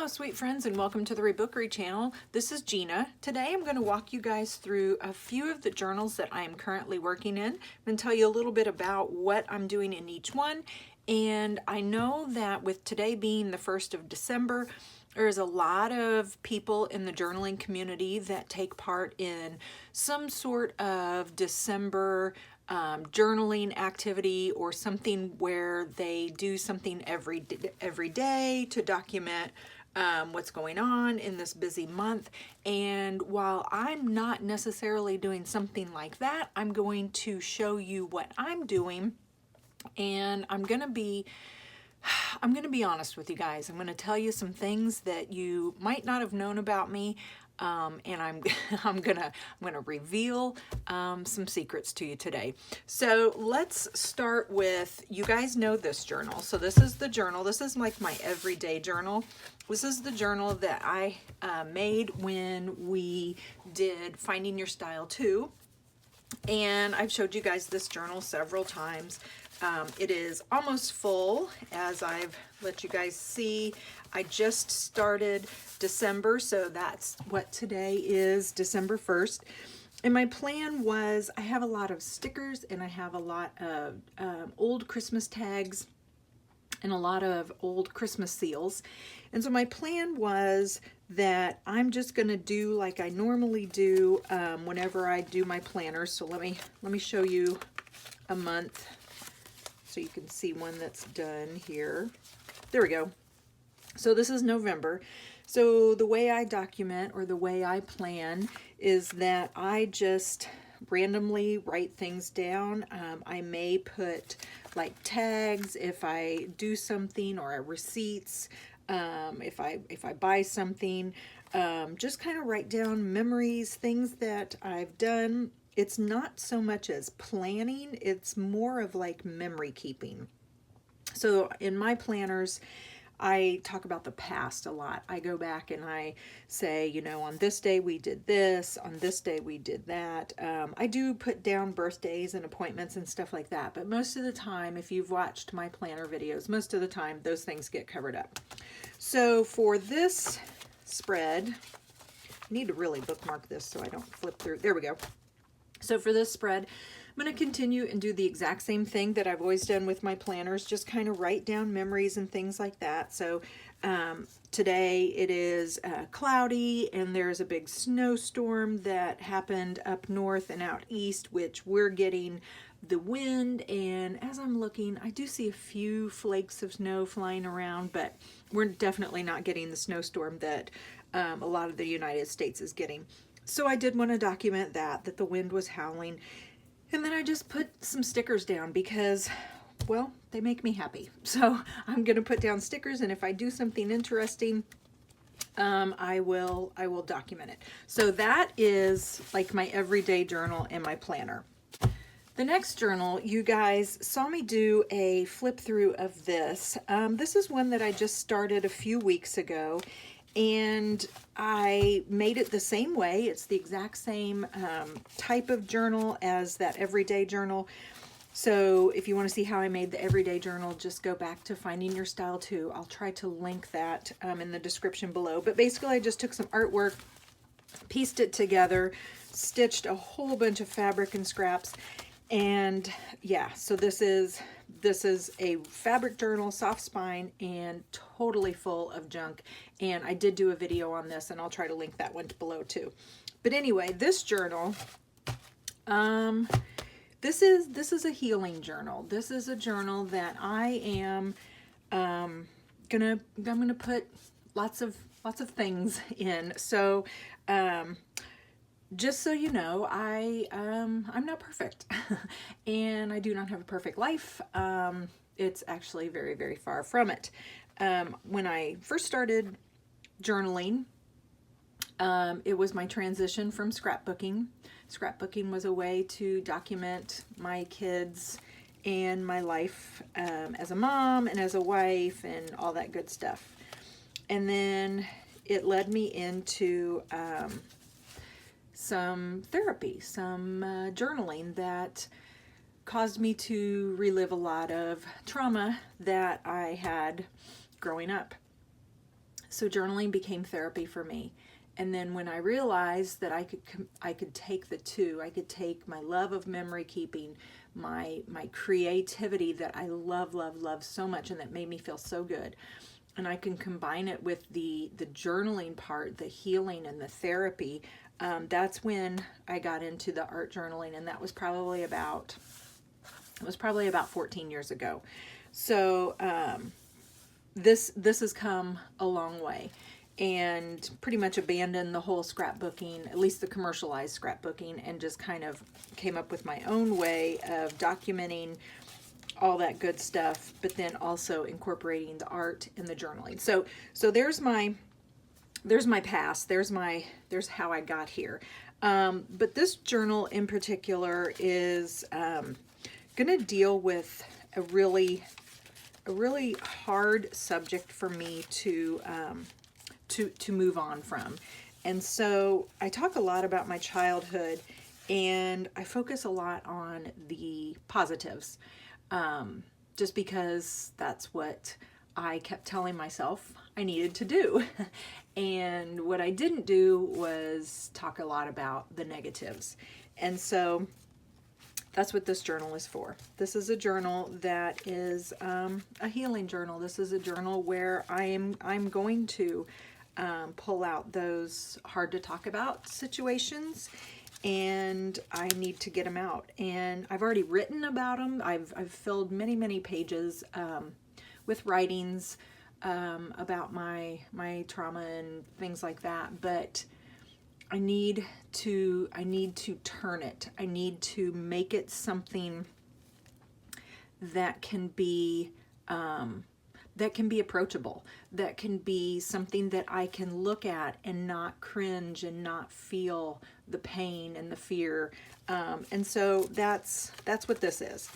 Hello sweet friends and welcome to the Rebookery channel. This is Gina. Today I'm going to walk you guys through a few of the journals that I am currently working in. I'm going to tell you a little bit about what I'm doing in each one. And I know that with today being the 1st of December, there's a lot of people in the journaling community that take part in some sort of December journaling activity or something where they do something every day to document what's going on in this busy month. And while I'm not necessarily doing something like that, I'm going to show you what I'm doing, and I'm gonna be honest with you guys. I'm gonna tell you some things that you might not have known about me. And I'm gonna reveal some secrets to you today. So let's start with, you guys know this journal. So this is the journal. This is like my everyday journal. This is the journal that I made when we did Finding Your Style 2. And I've showed you guys this journal several times. It is almost full, as I've let you guys see. I just started December, so that's what today is, December 1st. And my plan was, I have a lot of stickers and I have a lot of old Christmas tags and a lot of old Christmas seals. And so my plan was that I'm just gonna do like I normally do whenever I do my planners. So let me show you a month so you can see one that's done here. There we go. So this is November. So the way I document, or the way I plan, is that I just randomly write things down. I may put like tags if I do something, or receipts if I buy something. Just kind of write down memories, things that I've done. It's not so much as planning, it's more of like memory keeping. So in my planners, I talk about the past a lot. I go back and I say, you know, on this day we did this, on this day we did that. I do put down birthdays and appointments and stuff like that, but most of the time, if you've watched my planner videos, most of the time those things get covered up. So for this spread, I need to really bookmark this so I don't flip through. There we go. So for this spread, I'm going to continue and do the exact same thing that I've always done with my planners, just kind of write down memories and things like that. So today it is cloudy and there's a big snowstorm that happened up north and out east, which we're getting the wind. And as I'm looking, I do see a few flakes of snow flying around, but we're definitely not getting the snowstorm that a lot of the United States is getting. So I did want to document that the wind was howling. And then I just put some stickers down because, well, they make me happy. So I'm going to put down stickers, and if I do something interesting, I will document it. So that is like my everyday journal and my planner. The next journal, you guys saw me do a flip through of this. This is one that I just started a few weeks ago, and I made it the same way. It's the exact same type of journal as that everyday journal. So if you want to see how I made the everyday journal, just go back to Finding Your Style 2. I'll try to link that in the description below. But basically I just took some artwork, pieced it together, stitched a whole bunch of fabric and scraps. And yeah, so this is a fabric journal, soft spine, and totally full of junk. And I did do a video on this, and I'll try to link that one below too. But anyway, this journal, this is a healing journal. This is a journal that I am I'm gonna put lots of things in. So just so you know, I'm not perfect and I do not have a perfect life. It's actually very, very far from it. When I first started journaling, it was my transition from scrapbooking. Scrapbooking was a way to document my kids and my life as a mom and as a wife and all that good stuff. And then it led me into some therapy, some journaling that caused me to relive a lot of trauma that I had growing up. So journaling became therapy for me. And then when I realized that I could take the two, I could take my love of memory keeping, my creativity that I love so much and that made me feel so good, and I can combine it with the journaling part, the healing and the therapy. That's when I got into the art journaling, and that was probably about 14 years ago. So this has come a long way, and pretty much abandoned the whole scrapbooking, at least the commercialized scrapbooking, and just kind of came up with my own way of documenting all that good stuff, but then also incorporating the art and the journaling. So there's my past, there's how I got here. But this journal in particular is gonna deal with a really hard subject for me to move on from. And so I talk a lot about my childhood, and I focus a lot on the positives, just because that's what I kept telling myself I needed to do. And what I didn't do was talk a lot about the negatives. And so that's what this journal is for. This is a journal that is a healing journal. This is a journal where I'm going to pull out those hard to talk about situations, and I need to get them out. And I've already written about them. I've filled many pages with writings about my trauma and things like that, but I need to turn it. I need to make it something that can be approachable, that can be something that I can look at and not cringe and not feel the pain and the fear. And so that's what this is.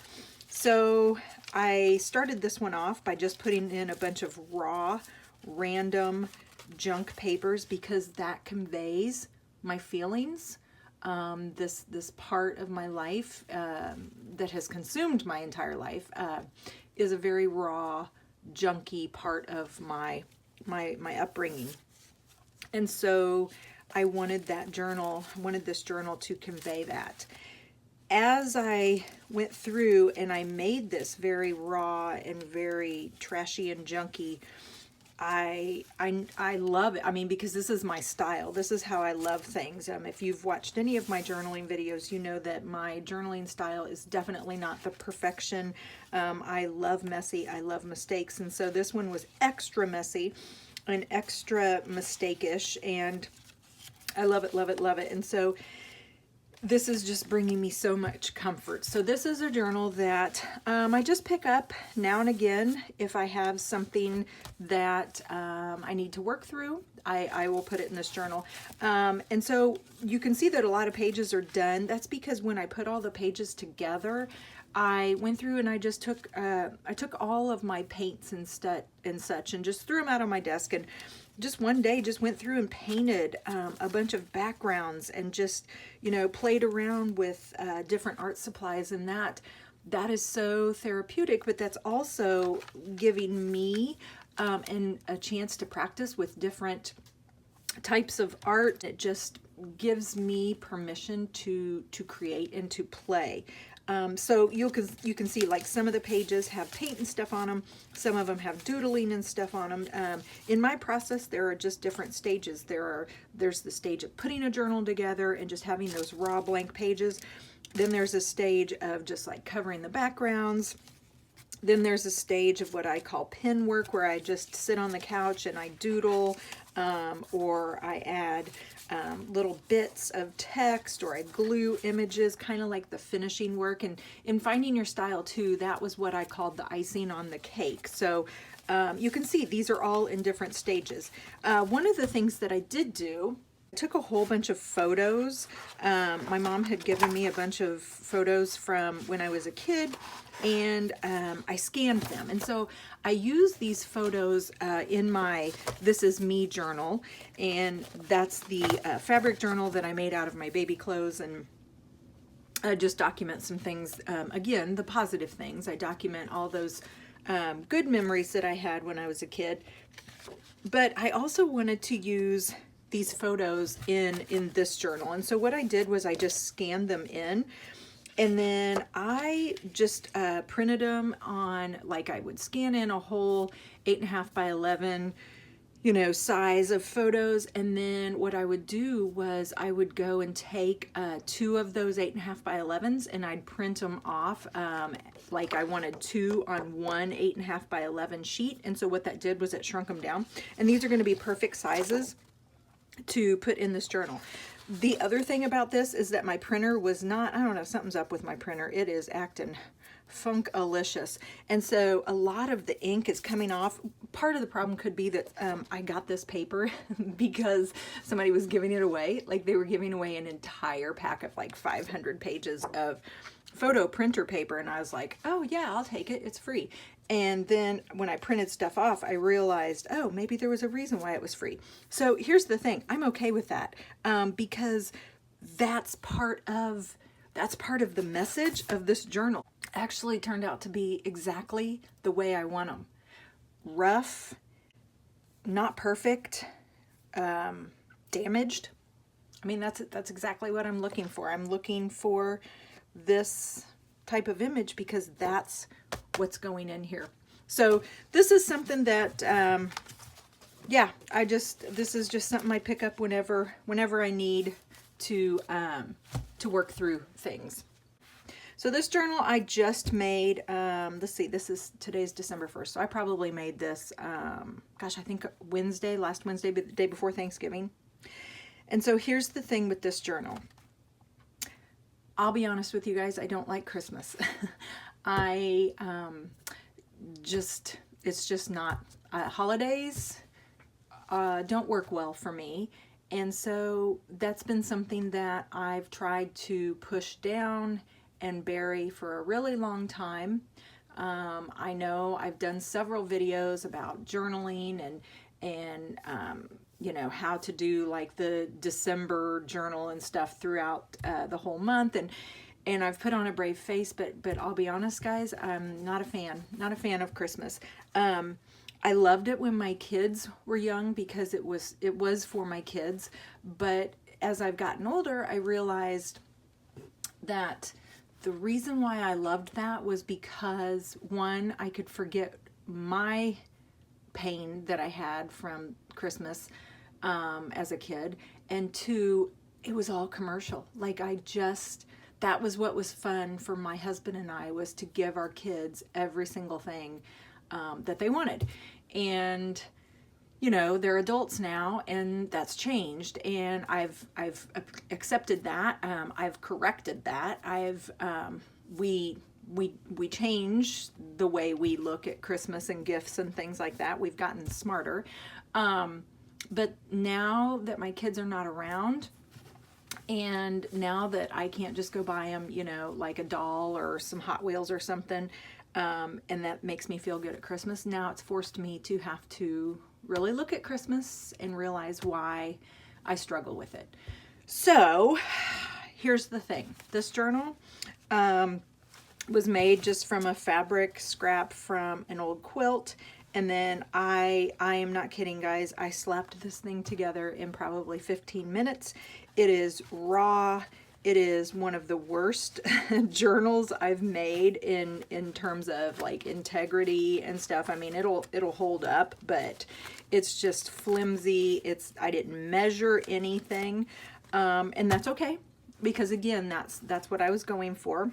So I started this one off by just putting in a bunch of raw, random junk papers, because that conveys my feelings. This part of my life that has consumed my entire life is a very raw, junky part of my upbringing. And so I wanted this journal to convey that. As I went through and I made this very raw and very trashy and junky, I love it. I mean, because this is my style. This is how I love things. If you've watched any of my journaling videos, you know that my journaling style is definitely not the perfection. I love messy. I love mistakes. And so this one was extra messy and extra mistake-ish, and I love it, love it, love it. And so this is just bringing me so much comfort. So this is a journal that I just pick up now and again. If I have something that I need to work through, I will put it in this journal. And so you can see that a lot of pages are done. That's because when I put all the pages together, I went through and I just took all of my paints and such and just threw them out on my desk, and just one day just went through and painted a bunch of backgrounds and just, played around with different art supplies, and that is so therapeutic, but that's also giving me and a chance to practice with different types of art. It just gives me permission to create and to play. So you can see, like, some of the pages have paint and stuff on them. Some of them have doodling and stuff on them. In my process, there are just different stages. There's the stage of putting a journal together and just having those raw blank pages. Then there's a stage of just like covering the backgrounds. Then there's a stage of what I call pen work, where I just sit on the couch and I doodle, or I add little bits of text, or I glue images, kind of like the finishing work. And in finding your style too, that was what I called the icing on the cake. So you can see these are all in different stages. One of the things that I did do, I took a whole bunch of photos. My mom had given me a bunch of photos from when I was a kid, and I scanned them. And so I used these photos in my This Is Me journal, and that's the fabric journal that I made out of my baby clothes, and I just document some things. Again, the positive things. I document all those good memories that I had when I was a kid. But I also wanted to use these photos in this journal. And so what I did was I just scanned them in, and then I just printed them on, like I would scan in a whole 8.5 by 11, you know, size of photos. And then what I would do was I would go and take 2 of those 8.5 by 11s and I'd print them off like I wanted 2 on one 8.5 by 11 sheet. And so what that did was it shrunk them down. And these are going to be perfect sizes to put in this journal. The other thing about this is that my printer was not, I don't know, something's up with my printer. It is acting funkalicious. And so a lot of the ink is coming off. Part of the problem could be that I got this paper because somebody was giving it away. Like they were giving away an entire pack of like 500 pages of photo printer paper. And I was like, oh yeah, I'll take it. It's free. And then when I printed stuff off, I realized, oh, maybe there was a reason why it was free. So here's the thing. I'm okay with that because that's part of the message of this journal. Actually turned out to be exactly the way I want them. Rough, not perfect, damaged. I mean, that's exactly what I'm looking for. I'm looking for this type of image because that's what's going in here. So this is something that, yeah, this is just something I pick up whenever I need to work through things. So this journal I just made, let's see, today's December 1st. So I probably made this, gosh, I think last Wednesday, the day before Thanksgiving. And so here's the thing with this journal. I'll be honest with you guys, I don't like Christmas. It's just not, holidays don't work well for me. And so that's been something that I've tried to push down and bury for a really long time. I know I've done several videos about journaling and you know, how to do like the December journal and stuff throughout the whole month, and I've put on a brave face, but I'll be honest, guys, I'm not a fan of Christmas. I loved it when my kids were young because it was for my kids, but as I've gotten older, I realized that the reason why I loved that was because, one, I could forget my pain that I had from Christmas as a kid, and 2, it was all commercial. Like that was what was fun for my husband and I, was to give our kids every single thing that they wanted. And you know, they're adults now, and that's changed, and I've accepted that. I've corrected that. We change the way we look at Christmas and gifts and things like that. We've gotten smarter. But now that my kids are not around, and now that I can't just go buy them, you know, like a doll or some Hot Wheels or something, and that makes me feel good at Christmas, now it's forced me to have to really look at Christmas and realize why I struggle with it. So here's the thing. This journal was made just from a fabric scrap from an old quilt. And then I am not kidding, guys, I slapped this thing together in probably 15 minutes. It is raw. It is one of the worst journals I've made in terms of like integrity and stuff. I mean, it'll hold up, but it's just flimsy. I didn't measure anything, and that's okay, because again, that's what I was going for.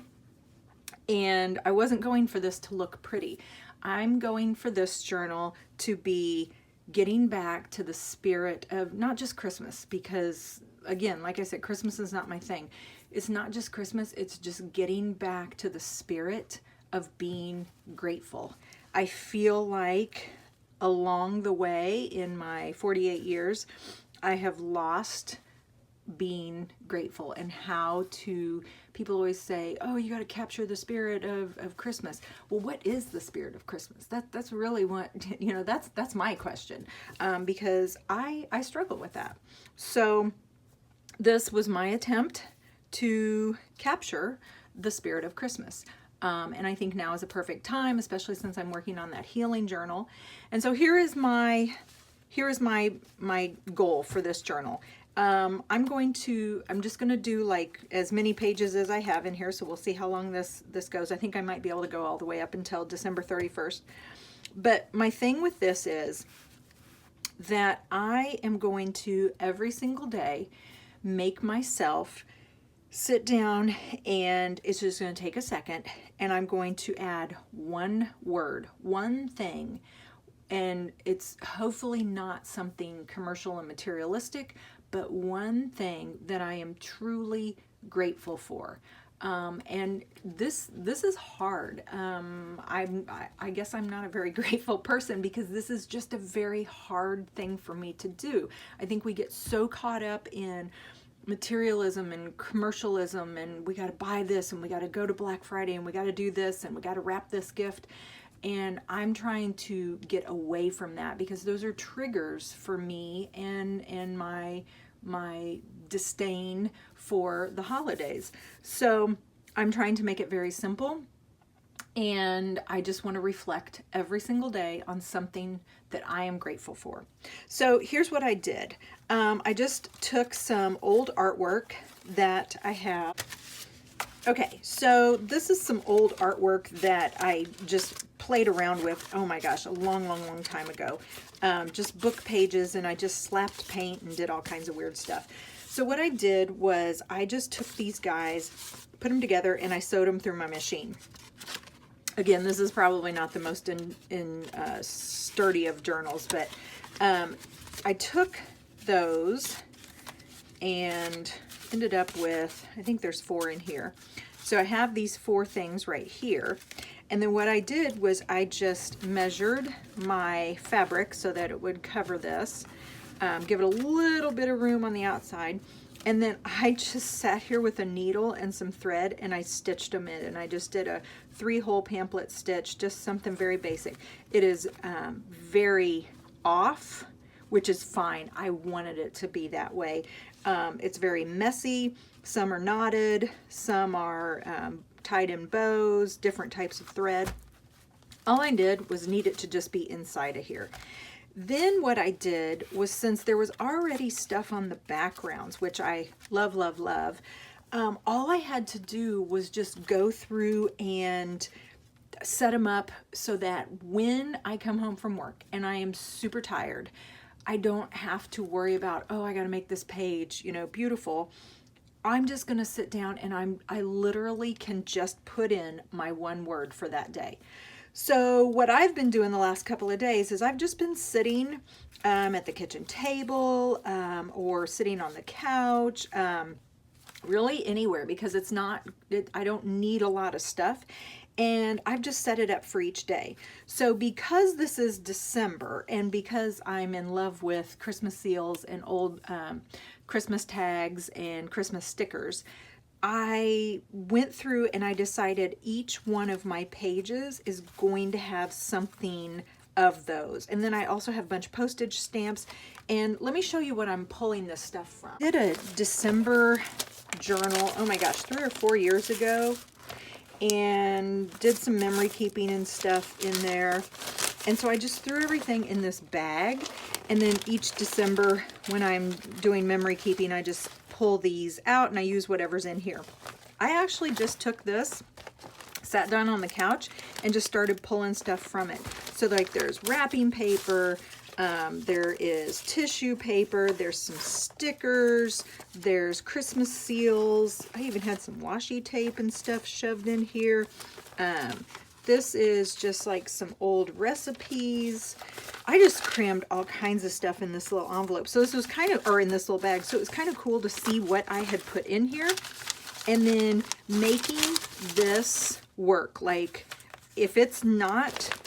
And I wasn't going for this to look pretty. I'm going for this journal to be getting back to the spirit of not just Christmas, because again, like I said, Christmas is not my thing. It's not just Christmas, it's just getting back to the spirit of being grateful. I feel like along the way in my 48 years, I have lost being grateful and how to, people always say, oh, you got to capture the spirit of Christmas. Well, what is the spirit of Christmas? That's really what, you know, that's my question, because I struggle with that. So this was my attempt to capture the spirit of Christmas. And I think now is a perfect time, especially since I'm working on that healing journal. And so here is my goal for this journal. I'm just going to do like as many pages as I have in here. So we'll see how long this goes. I think I might be able to go all the way up until December 31st. But my thing with this is that I am going to every single day make myself sit down, and it's just going to take a second, and I'm going to add one word, one thing. And it's hopefully not something commercial and materialistic, but one thing that I am truly grateful for. And this is hard. I guess I'm not a very grateful person because this is just a very hard thing for me to do. I think we get so caught up in materialism and commercialism, and we got to buy this, and we got to go to Black Friday, and we got to do this, and we got to wrap this gift. And I'm trying to get away from that because those are triggers for me and my disdain for the holidays. So I'm trying to make it very simple, and I just want to reflect every single day on something that I am grateful for. So here's what I did. I just took some old artwork that I have. Okay, so this is some old artwork that I just played around with, oh my gosh, a long time ago. Just book pages, and I just slapped paint and did all kinds of weird stuff. So what I did was I just took these guys, put them together, and I sewed them through my machine. Again, this is probably not the most sturdy of journals, but I took those and ended up with, I think there's 4 in here. So I have these 4 things right here. And then what I did was I just measured my fabric so that it would cover this, give it a little bit of room on the outside. And then I just sat here with a needle and some thread, and I stitched them in. And I just did a 3-hole pamphlet stitch, just something very basic. It is very off, which is fine. I wanted it to be that way. It's very messy. Some are knotted, some are tied in bows, different types of thread. All I did was need it to just be inside of here. Then what I did was, since there was already stuff on the backgrounds, which I love, all I had to do was just go through and set them up so that when I come home from work and I am super tired, I don't have to worry about, oh, I got to make this page, beautiful. I'm just going to sit down and I literally can just put in my one word for that day. So what I've been doing the last couple of days is I've just been sitting at the kitchen table or sitting on the couch, really anywhere, because I don't need a lot of stuff. And I've just set it up for each day. So because this is December, and because I'm in love with Christmas seals and old Christmas tags and Christmas stickers, I went through and I decided each one of my pages is going to have something of those. And then I also have a bunch of postage stamps. And let me show you what I'm pulling this stuff from. I did a December journal, oh my gosh, 3 or 4 years ago, and did some memory keeping and stuff in there. And so I just threw everything in this bag, and then each December when I'm doing memory keeping, I just pull these out and I use whatever's in here. I actually just took this, sat down on the couch, and just started pulling stuff from it. So like there's wrapping paper, there is tissue paper, there's some stickers, there's Christmas seals. I even had some washi tape and stuff shoved in here. This is just like some old recipes. I just crammed all kinds of stuff in this little envelope. So this was kind of, or in this little bag. So it was kind of cool to see what I had put in here. And then making this work. Like if it's not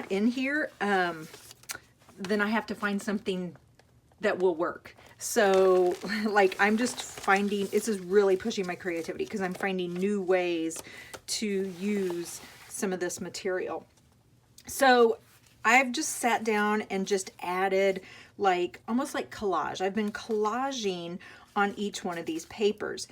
in here, then I have to find something that will work. So like I'm just finding, this is really pushing my creativity because I'm finding new ways to use some of this material. So I've just sat down and just added almost like collage. I've been collaging on each one of these papers.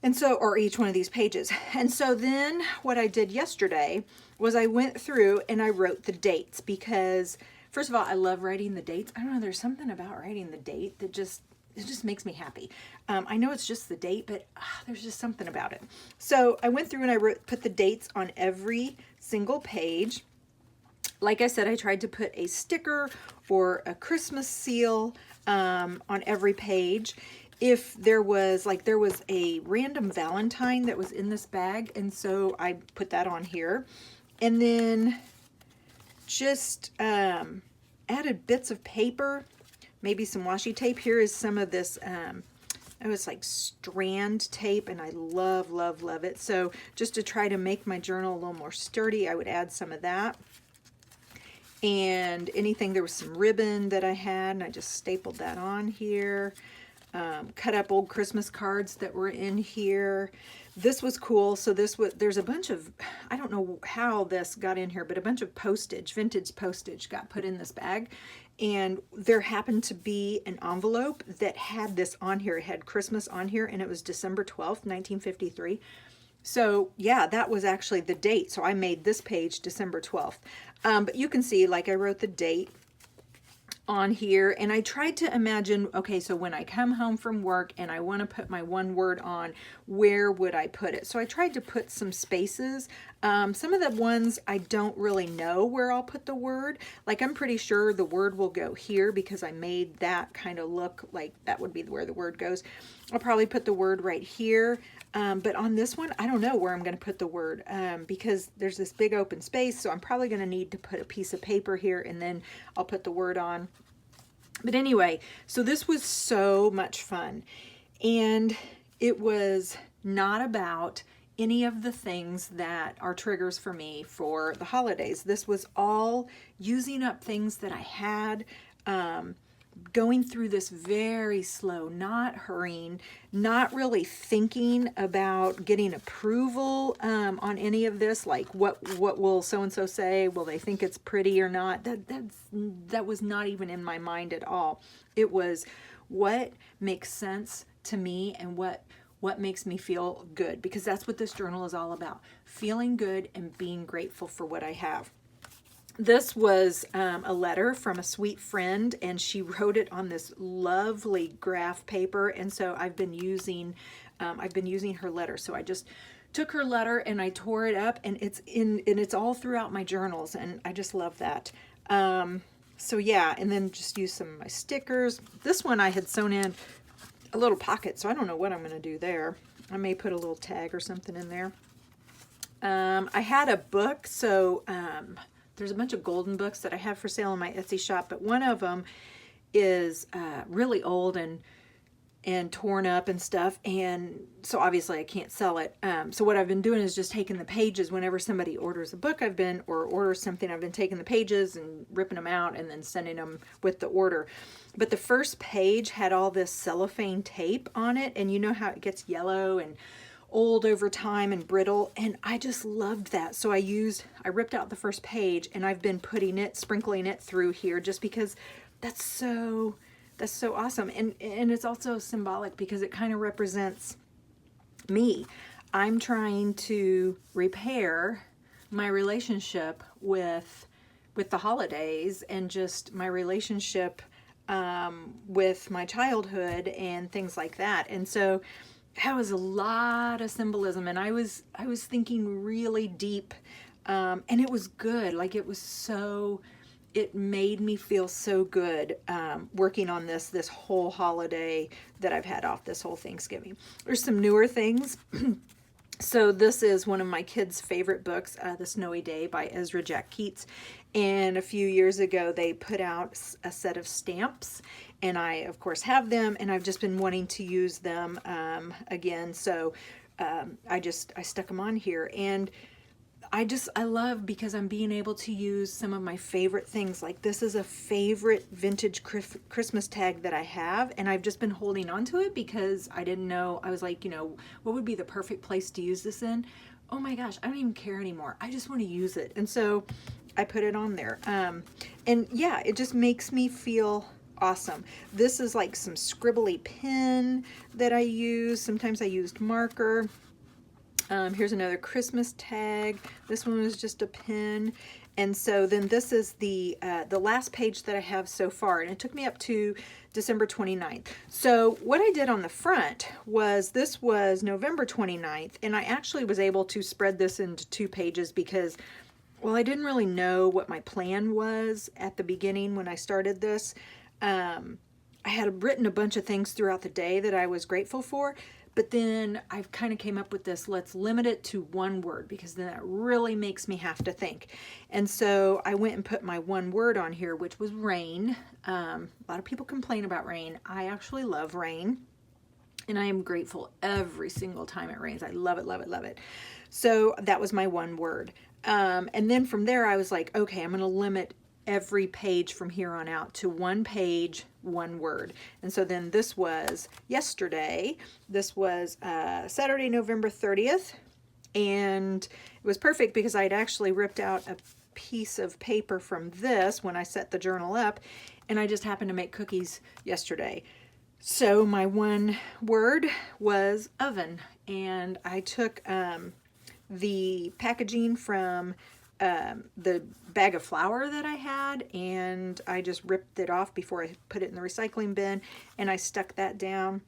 And so, or each one of these pages. And so then what I did yesterday was I went through and I wrote the dates, because first of all, I love writing the dates. I don't know, there's something about writing the date that it just makes me happy. I know it's just the date, but there's just something about it. So I went through and I put the dates on every single page. Like I said, I tried to put a sticker or a Christmas seal on every page. If there was a random Valentine that was in this bag, and so I put that on here. And then just added bits of paper, maybe some washi tape. Here is some of this, it was like strand tape, and I love, love, love it. So just to try to make my journal a little more sturdy, I would add some of that. And anything, there was some ribbon that I had, and I just stapled that on here. Cut up old Christmas cards that were in here. This was cool. So there's a bunch of, I don't know how this got in here, but a bunch of postage, vintage postage got put in this bag. And there happened to be an envelope that had this on here. It had Christmas on here, and it was December 12th, 1953. So yeah, that was actually the date. So I made this page December 12th. But you can see, like, I wrote the date on here, and I tried to imagine, okay, so when I come home from work and I want to put my one word on, where would I put it? So I tried to put some spaces. Some of the ones I don't really know where I'll put the word. Like, I'm pretty sure the word will go here because I made that kind of look like that would be where the word goes. I'll probably put the word right here. But on this one, I don't know where I'm going to put the word because there's this big open space. So I'm probably going to need to put a piece of paper here, and then I'll put the word on. But anyway, so this was so much fun. And it was not about any of the things that are triggers for me for the holidays. This was all using up things that I had, going through this very slow, not hurrying, not really thinking about getting approval on any of this, like what will so-and-so say, will they think it's pretty or not. That was not even in my mind at all. It was what makes sense to me and what makes me feel good, because that's what this journal is all about, feeling good and being grateful for what I have. This was a letter from a sweet friend, and she wrote it on this lovely graph paper, and so I've been using her letter. So I just took her letter and I tore it up, and it's all throughout my journals, and I just love that. So yeah, and then just use some of my stickers. This one I had sewn in a little pocket, so I don't know what I'm going to do there. I may put a little tag or something in there. I had a book, so there's a bunch of golden books that I have for sale in my Etsy shop, but one of them is really old and torn up and stuff, and so obviously I can't sell it. So what I've been doing is just taking the pages whenever somebody orders a book or orders something. I've been taking the pages and ripping them out and then sending them with the order. But the first page had all this cellophane tape on it, and you know how it gets yellow and old over time and brittle, and I just loved that. So I ripped out the first page, and I've been sprinkling it through here just because that's so awesome. And it's also symbolic because it kind of represents me. I'm trying to repair my relationship with the holidays, and just my relationship with my childhood and things like that. And so that was a lot of symbolism, and I was thinking really deep, and it was good. Like, it made me feel so good working on this whole holiday that I've had off, this whole Thanksgiving. There's some newer things. So this is one of my kids' favorite books, The Snowy Day by Ezra Jack Keats. And a few years ago, they put out a set of stamps, and I, of course, have them, and I've just been wanting to use them again. So I stuck them on here, and I love, because I'm being able to use some of my favorite things. Like, this is a favorite vintage Christmas tag that I have, and I've just been holding on to it because I didn't know. I was like, what would be the perfect place to use this in? Oh my gosh, I don't even care anymore. I just want to use it. And so I put it on there. And yeah, it just makes me feel awesome. This is like some scribbly pen that I use. Sometimes I used marker. Here's another Christmas tag. This one was just a pen. And so then this is the last page that I have so far, and it took me up to December 29th. So what I did on the front was, this was November 29th, and I actually was able to spread this into 2 pages because, well, I didn't really know what my plan was at the beginning when I started this. I had written a bunch of things throughout the day that I was grateful for, but then I've kind of came up with this, let's limit it to 1 word, because then that really makes me have to think. And so I went and put my 1 word on here, which was rain. A lot of people complain about rain. I actually love rain, and I am grateful every single time it rains. I love it, love it, love it. So that was my 1 word. And then from there I was like, okay, I'm going to limit every page from here on out to 1 page, 1 word. And so then this was yesterday. This was Saturday, November 30th. And it was perfect because I'd actually ripped out a piece of paper from this when I set the journal up, and I just happened to make cookies yesterday. So my 1 word was oven, and I took the packaging from the bag of flour that I had, and I just ripped it off before I put it in the recycling bin, and I stuck that down.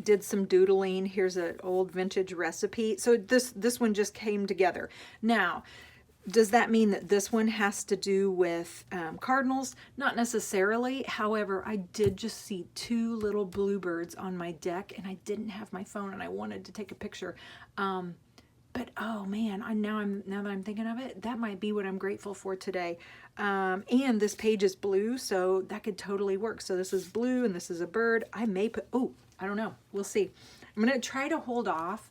Did some doodling. Here's an old vintage recipe. So this one just came together. Now, does that mean that this one has to do with cardinals? Not necessarily. However, I did just see 2 little bluebirds on my deck, and I didn't have my phone, and I wanted to take a picture. But oh man, now that I'm thinking of it, that might be what I'm grateful for today. And this page is blue, so that could totally work. So this is blue, and this is a bird. I may put, oh, I don't know. We'll see. I'm going to try to hold off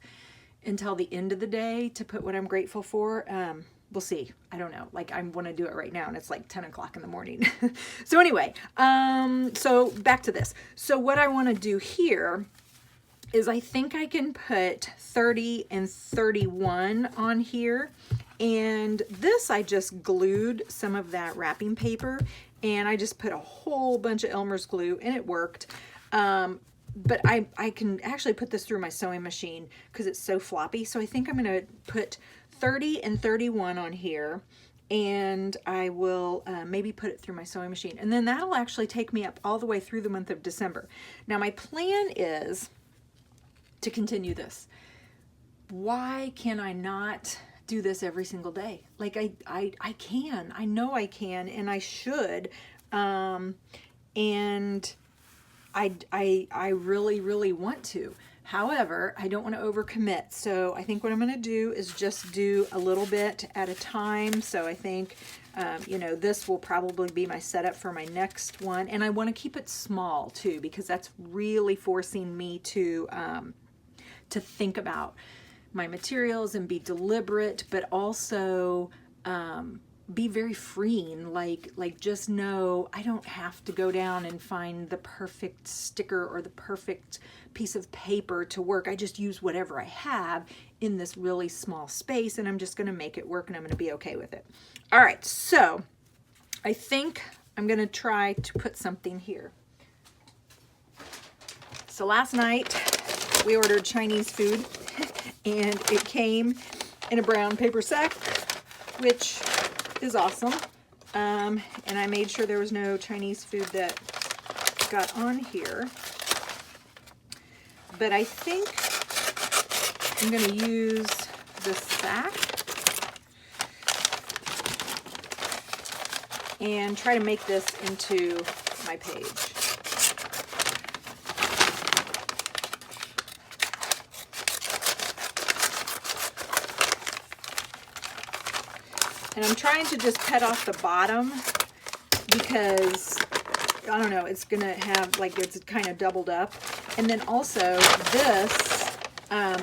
until the end of the day to put what I'm grateful for. We'll see. I don't know. Like, I want to do it right now, and it's like 10 o'clock in the morning. So anyway, so back to this. So what I want to do here is I think I can put 30 and 31 on here. And this, I just glued some of that wrapping paper, and I just put a whole bunch of Elmer's glue, and it worked. But I can actually put this through my sewing machine because it's so floppy. So I think I'm going to put 30 and 31 on here, and I will maybe put it through my sewing machine. And then that'll actually take me up all the way through the month of December. Now my plan is to continue this. Why can I not do this every single day? Like I can. I know I can, and I should. And I really, really want to. However, I don't want to overcommit. So I think what I'm going to do is just do a little bit at a time. So I think, you know, this will probably be my setup for my next one. And I want to keep it small too, because that's really forcing me to think about my materials and be deliberate, but also be very freeing. Like just know I don't have to go down and find the perfect sticker or the perfect piece of paper to work. I just use whatever I have in this really small space, and I'm just going to make it work, and I'm going to be okay with it. All right, so I think I'm going to try to put something here. So last night we ordered Chinese food, and it came in a brown paper sack, which is awesome. And I made sure there was no Chinese food that got on here. But I think I'm going to use this sack and try to make this into my page. And I'm trying to just cut off the bottom because, I don't know, it's going to have, like, it's kind of doubled up. And then also this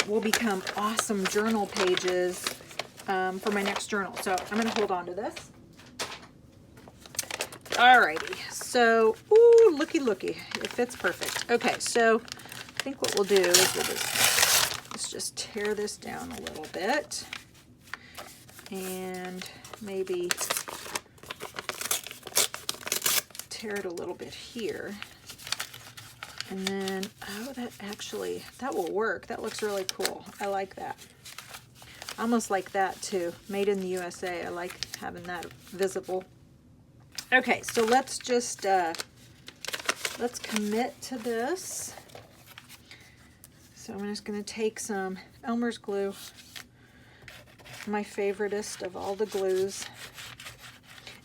will become awesome journal pages for my next journal. So I'm going to hold on to this. Alrighty, so, ooh, looky, looky, it fits perfect. Okay, so I think what we'll do is let's just tear this down a little bit. And maybe tear it a little bit here. And then, oh, that will work. That looks really cool. I like that. Almost like that too. Made in the USA. I like having that visible. Okay, so let's just, let's commit to this. So I'm just going to take some Elmer's glue, my favoriteest of all the glues.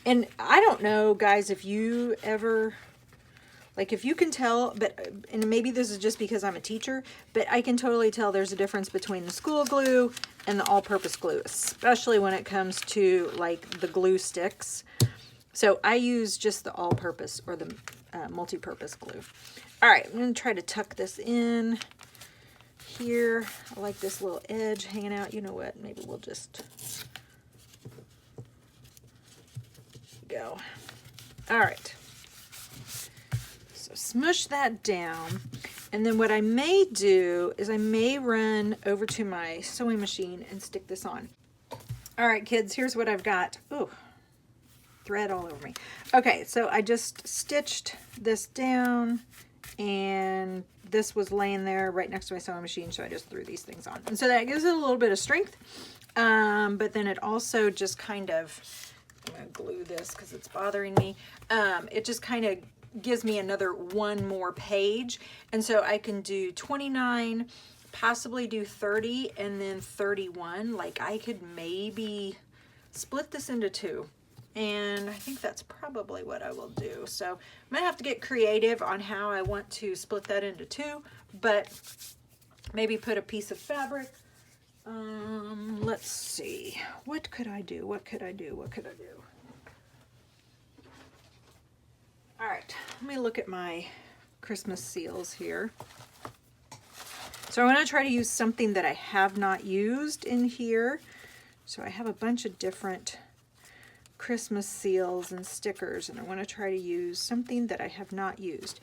And I don't know, guys, if you ever, like if you can tell, but, and maybe this is just because I'm a teacher, but I can totally tell there's a difference between the school glue and the all-purpose glue, especially when it comes to like the glue sticks. So I use just the all-purpose or the multi-purpose glue. All right, I'm going to try to tuck this in here. I like this little edge hanging out. You know what? Maybe we'll just go. All right. So smush that down. And then what I may do is I may run over to my sewing machine and stick this on. All right, kids, here's what I've got. Ooh, thread all over me. Okay, so I just stitched this down, and this was laying there right next to my sewing machine, so I just threw these things on. And so that gives it a little bit of strength, but then it also just kind of, I'm going to glue this because it's bothering me. It just kind of gives me another one more page, and so I can do 29, possibly do 30, and then 31. Like I could maybe split this into two, and I think that's probably what I will do. So I'm gonna have to get creative on how I want to split that into two, but maybe put a piece of fabric. Let's see, what could I do? What could I do? What could I do? All right, let me look at my Christmas seals here. So I want to try to use something that I have not used in here. So I have a bunch of different Christmas seals and stickers, and I want to try to use something that I have not used.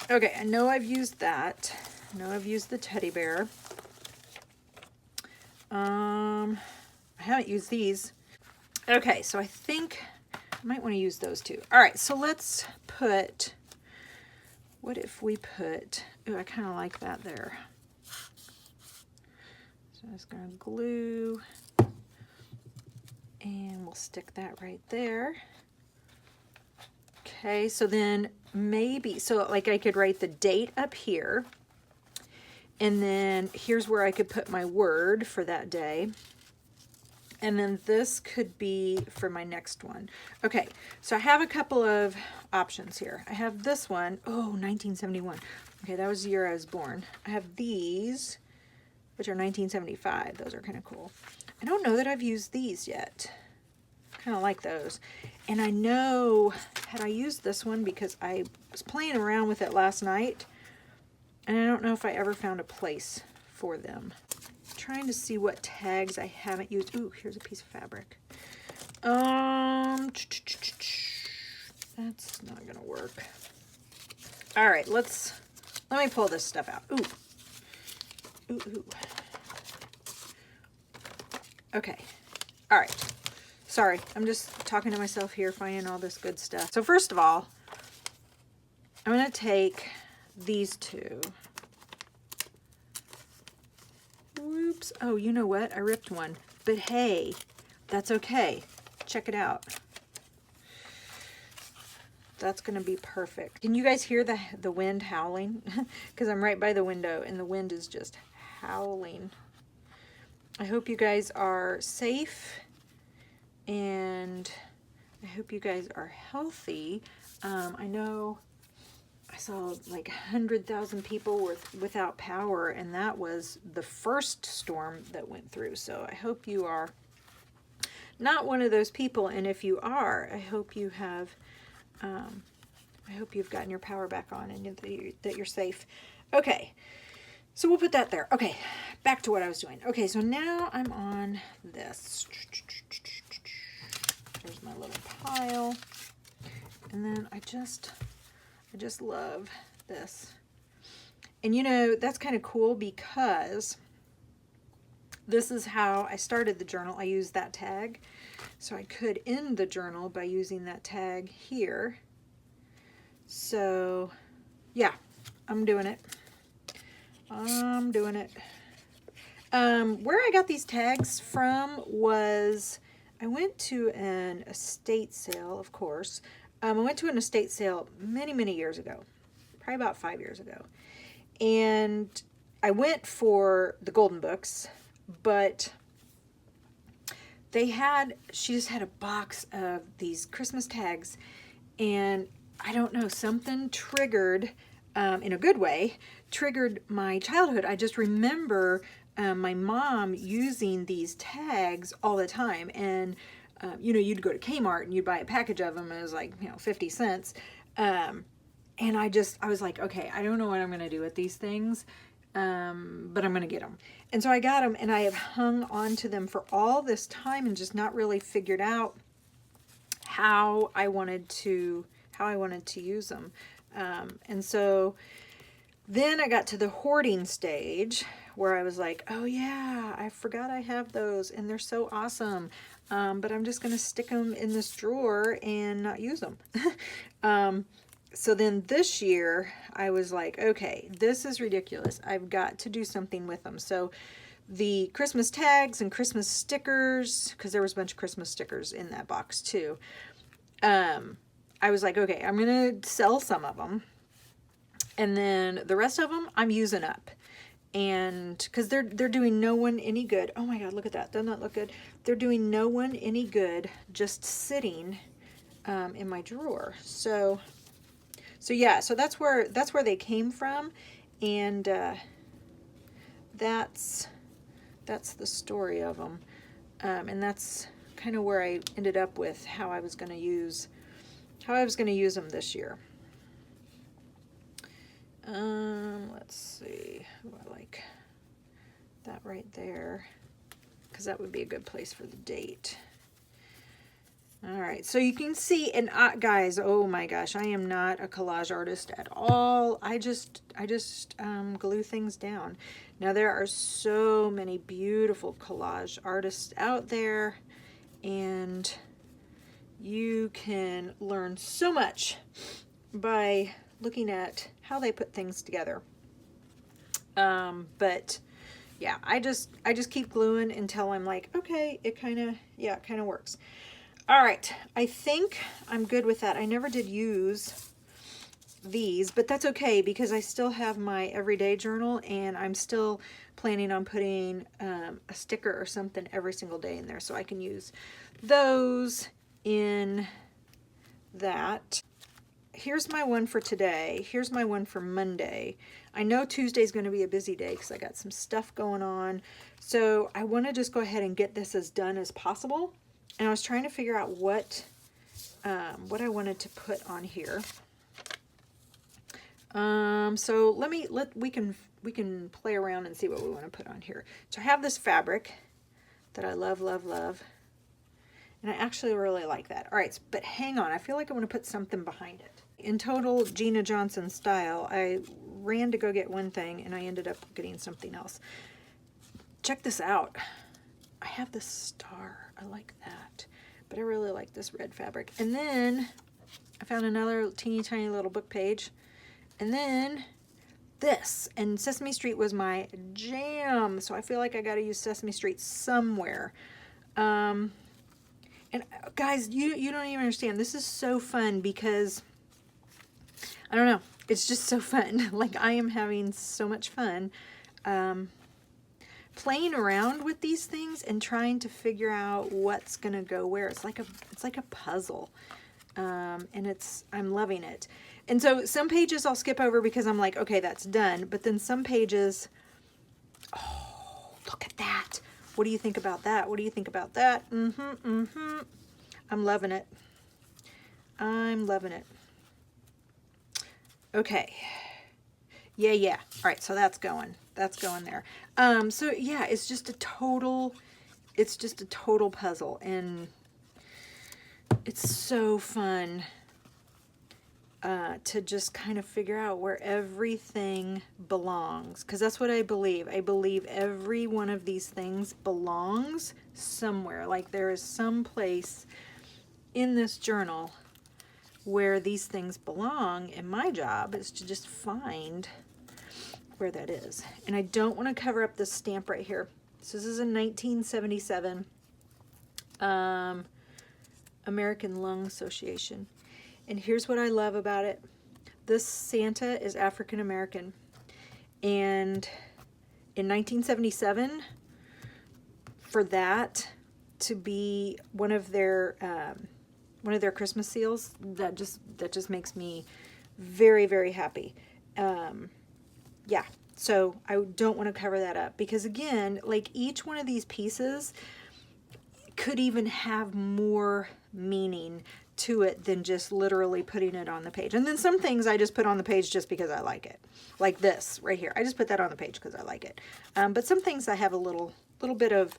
Okay, I know I've used that. I know I've used the teddy bear. I haven't used these. Okay, so I think I might want to use those too. All right, so let's put, what if we put, oh, I kind of like that there. So I'm just going to glue, and we'll stick that right there. Okay, so then maybe, so like I could write the date up here, and then here's where I could put my word for that day. And then this could be for my next one. Okay, so I have a couple of options here. I have this one, oh, 1971. Okay, that was the year I was born. I have these, which are 1975. Those are kind of cool. I don't know that I've used these yet. Kind of like those. And I know, had I used this one, because I was playing around with it last night, and I don't know if I ever found a place for them. Trying to see what tags I haven't used. Ooh, here's a piece of fabric. That's not gonna work. All right, let me pull this stuff out. Ooh. Ooh. Okay. All right. Sorry, I'm just talking to myself here, finding all this good stuff. So first of all, I'm gonna take these two. Oops. Oh, you know what? I ripped one. But hey, that's okay. Check it out. That's going to be perfect. Can you guys hear the wind howling? Because I'm right by the window and the wind is just howling. I hope you guys are safe, and I hope you guys are healthy. I know I saw like 100,000 people without power, and that was the first storm that went through. So I hope you are not one of those people, and if you are, I hope you have, I hope you've gotten your power back on and that you're safe. Okay, so we'll put that there. Okay, back to what I was doing. Okay, so now I'm on this. There's my little pile, and then I just love this. And you know, that's kind of cool because this is how I started the journal. I used that tag. So I could end the journal by using that tag here. So yeah, I'm doing it. I'm doing it. Where I got these tags from was, I went to an estate sale, of course. I went to an estate sale many, many years ago, probably about 5 years ago. And I went for the golden books, but she just had a box of these Christmas tags, and I don't know, something triggered, in a good way, triggered my childhood. I just remember my mom using these tags all the time, and you know, you'd go to Kmart and you'd buy a package of them, and it was like, you know, 50 cents. And I was like, okay, I don't know what I'm going to do with these things, but I'm going to get them. And so I got them, and I have hung on to them for all this time and just not really figured out how I wanted to use them. And so then I got to the hoarding stage where I was like, oh yeah, I forgot I have those and they're so awesome. But I'm just going to stick them in this drawer and not use them. So then this year I was like, okay, this is ridiculous. I've got to do something with them. So the Christmas tags and Christmas stickers, because there was a bunch of Christmas stickers in that box too. I was like, okay, I'm going to sell some of them. And then the rest of them I'm using up. And because they're doing no one any good. Oh my God, look at that. Doesn't that look good? They're doing no one any good just sitting in my drawer. So yeah, so that's where they came from. And that's the story of them. And that's kind of where I ended up with how I was going to use them this year. Let's see. Ooh, I like that right there, because that would be a good place for the date. All right, so you can see, and guys, oh my gosh, I am not a collage artist at all. I just glue things down. Now there are so many beautiful collage artists out there, and you can learn so much by looking at how they put things together. But yeah, I just keep gluing until I'm like, okay, it kind of works. All right, I think I'm good with that. I never did use these, but that's okay because I still have my everyday journal, and I'm still planning on putting a sticker or something every single day in there, so I can use those in that. Here's my one for today. Here's my one for Monday. I know Tuesday's going to be a busy day because I got some stuff going on. So I want to just go ahead and get this as done as possible. And I was trying to figure out what I wanted to put on here. So we can play around and see what we want to put on here. So I have this fabric that I love, love, love. And I actually really like that. All right, but hang on. I feel like I want to put something behind it. In total Gina Johnson style, I ran to go get one thing, and I ended up getting something else. Check this out. I have this star. I like that. But I really like this red fabric. And then I found another teeny tiny little book page. And then this. And Sesame Street was my jam. So I feel like I got to use Sesame Street somewhere. And guys, you don't even understand. This is so fun because, I don't know, it's just so fun. Like, I am having so much fun playing around with these things and trying to figure out what's gonna go where. It's like a puzzle, and I'm loving it. And so some pages I'll skip over because I'm like, okay, that's done. But then some pages, oh, look at that. What do you think about that? What do you think about that? I'm loving it. I'm loving it. Okay. Yeah. All right, so that's going there. So yeah, it's just a total puzzle, and it's so fun to just kind of figure out where everything belongs, because that's what I believe. I believe every one of these things belongs somewhere. Like, there is some place in this journal where these things belong, and my job is to just find where that is. And I don't want to cover up this stamp right here. So this is a 1977 American Lung Association. And here's what I love about it. This Santa is African American. And in 1977, for that to be one of their Christmas seals, that just makes me very, very happy. Yeah, so I don't want to cover that up because, again, like, each one of these pieces could even have more meaning to it than just literally putting it on the page. And then some things I just put on the page just because I like it. Like this right here. I just put that on the page because I like it. But some things I have a little bit of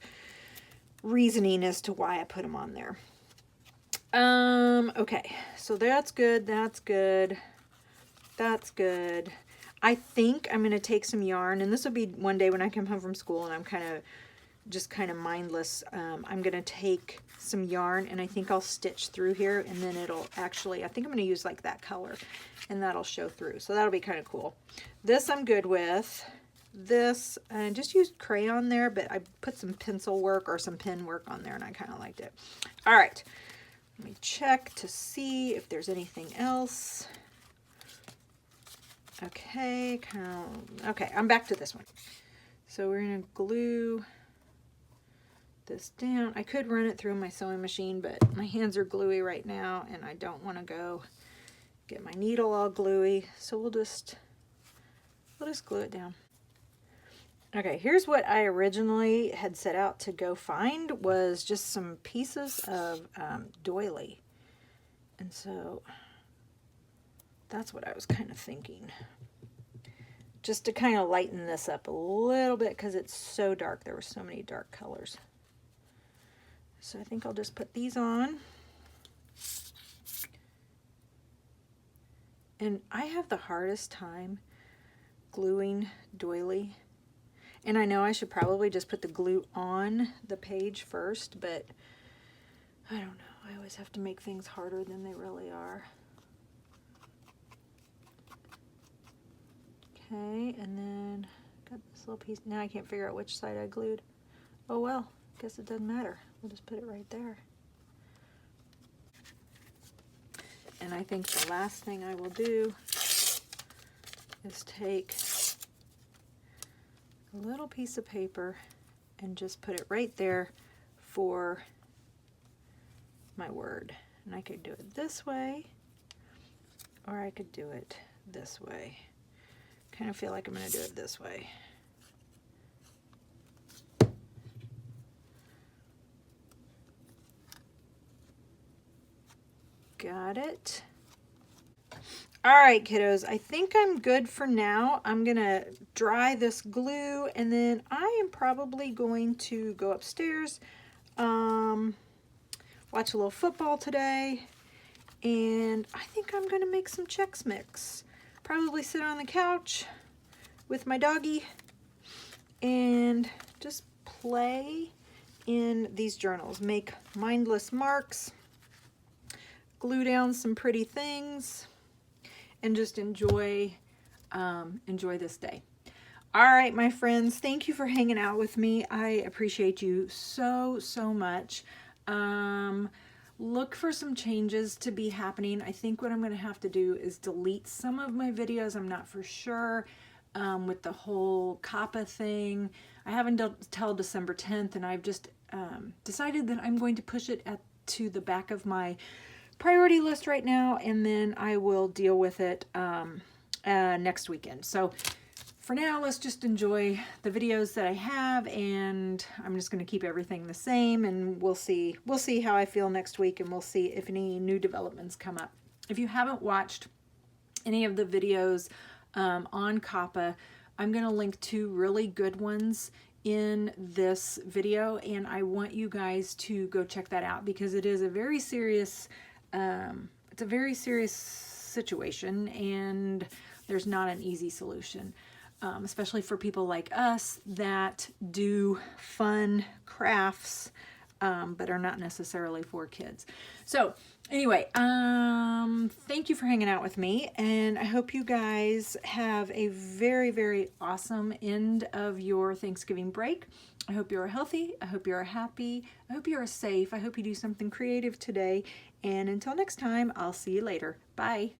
reasoning as to why I put them on there. Okay, so that's good, that's good, that's good. I think I'm going to take some yarn, and this will be one day when I come home from school and I'm kind of mindless. I'm going to take some yarn, and I think I'll stitch through here, and then it'll actually, I think I'm going to use like that color, and that'll show through. So that'll be kind of cool. This I'm good with. This, I just used crayon there, but I put some pencil work or some pen work on there, and I kind of liked it. All right. Let me check to see if there's anything else. Okay, okay, I'm back to this one. So we're gonna glue this down. I could run it through my sewing machine, but my hands are gluey right now, and I don't want to go get my needle all gluey. So we'll just glue it down. Okay, here's what I originally had set out to go find, was just some pieces of doily. And so that's what I was kind of thinking. Just to kind of lighten this up a little bit because it's so dark. There were so many dark colors. So I think I'll just put these on. And I have the hardest time gluing doily. And I know I should probably just put the glue on the page first, but I don't know. I always have to make things harder than they really are. Okay, and then got this little piece. Now I can't figure out which side I glued. Oh well, guess it doesn't matter. We'll just put it right there. And I think the last thing I will do is take a little piece of paper and just put it right there for my word. And I could do it this way, or I could do it this way. Kind of feel like I'm going to do it this way. Got it. All right, kiddos, I think I'm good for now. I'm gonna dry this glue, and then I am probably going to go upstairs, watch a little football today, and I think I'm gonna make some Chex Mix. Probably sit on the couch with my doggy and just play in these journals, make mindless marks, glue down some pretty things, and just enjoy this day. All right, my friends, thank you for hanging out with me. I appreciate you so much. Look for some changes to be happening. I think what I'm going to have to do is delete some of my videos. I'm not for sure with the whole COPPA thing. I haven't till December 10th, and I've just decided that I'm going to push it to the back of my priority list right now, and then I will deal with it next weekend. So for now, let's just enjoy the videos that I have, and I'm just going to keep everything the same, and we'll see how I feel next week, and we'll see if any new developments come up. If you haven't watched any of the videos on COPPA, I'm going to link 2 really good ones in this video, and I want you guys to go check that out because it is a very serious it's a very serious situation, and there's not an easy solution, especially for people like us that do fun crafts but are not necessarily for kids. So Anyway, thank you for hanging out with me, and I hope you guys have a very, very awesome end of your Thanksgiving break. I hope you're healthy. I hope you're happy. I hope you're safe. I hope you do something creative today. And until next time, I'll see you later. Bye.